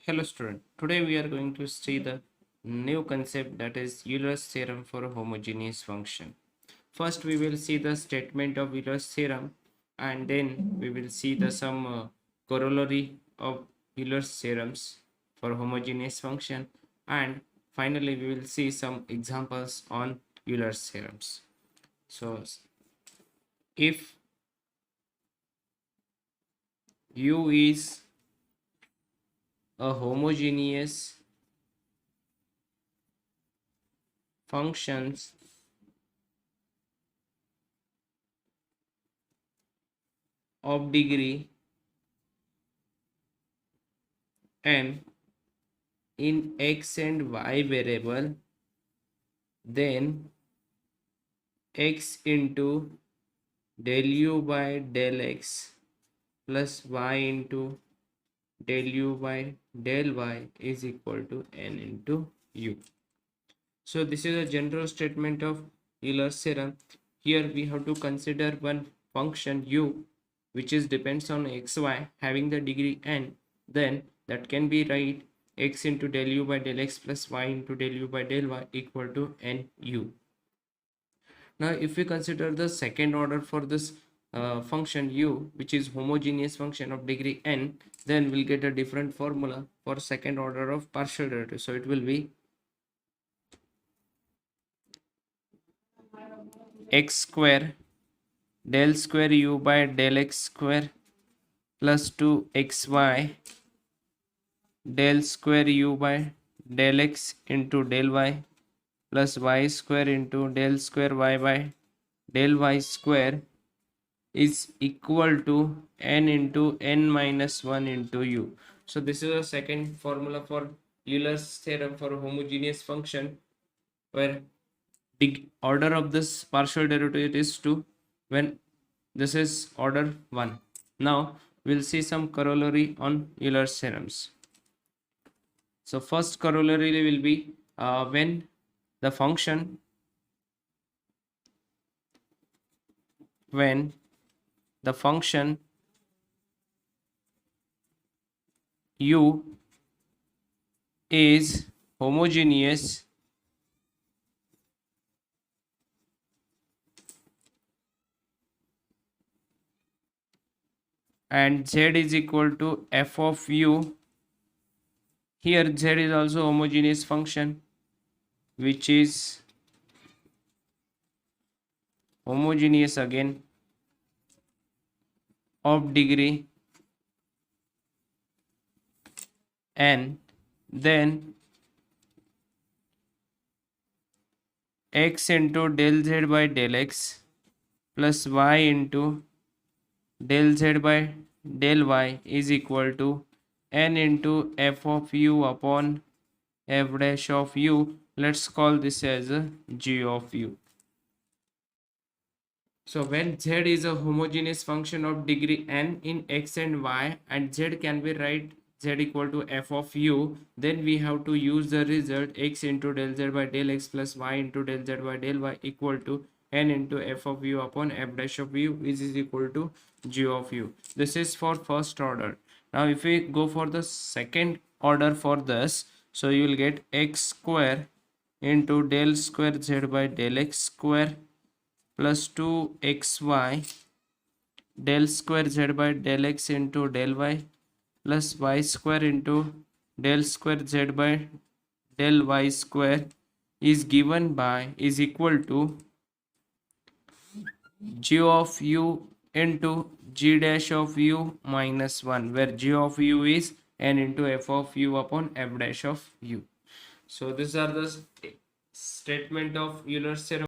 Hello student, today we are going to see the new concept, that is Euler's theorem for a homogeneous function. First we will see the statement of Euler's theorem, and then we will see the some corollary of Euler's theorems for homogeneous function, and finally we will see some examples on Euler's theorems. So if U is a homogeneous functions of degree n in x and y variable, then x into del u by del x plus y into del u by del y is equal to n into u. So this is a general statement of Euler's theorem. Here we have to consider one function u which is depends on xy having the degree n, then that can be write x into del u by del x plus y into del u by del y equal to nu. Now if we consider the second order for this function u, which is homogeneous function of degree n, then we'll get a different formula for second order of partial derivative. So it will be x square del square u by del x square plus 2xy del square u by del x into del y plus y square into del square y by del y square is equal to n into n minus 1 into u. So this is a second formula for Euler's theorem for a homogeneous function, where the order of this partial derivative is 2 when this is order 1. Now we'll see some corollary on Euler's theorems. So first corollary will be when the function u is homogeneous and z is equal to f of u. Here z is also homogeneous function which is homogeneous again of degree n, then x into del z by del x plus y into del z by del y is equal to n into f of u upon f dash of u. Let's call this as a g of u. So when z is a homogeneous function of degree n in x and y, and z can be write z equal to f of u, then we have to use the result x into del z by del x plus y into del z by del y equal to n into f of u upon f dash of u, which is equal to g of u. This is for first order. Now if we go for the second order for this, so you will get x square into del square z by del x square plus 2xy del square z by del x into del y plus y square into del square z by del y square is given by is equal to g of u into g dash of u minus 1, where g of u is n into f of u upon f dash of u. So these are the statement of Euler's theorem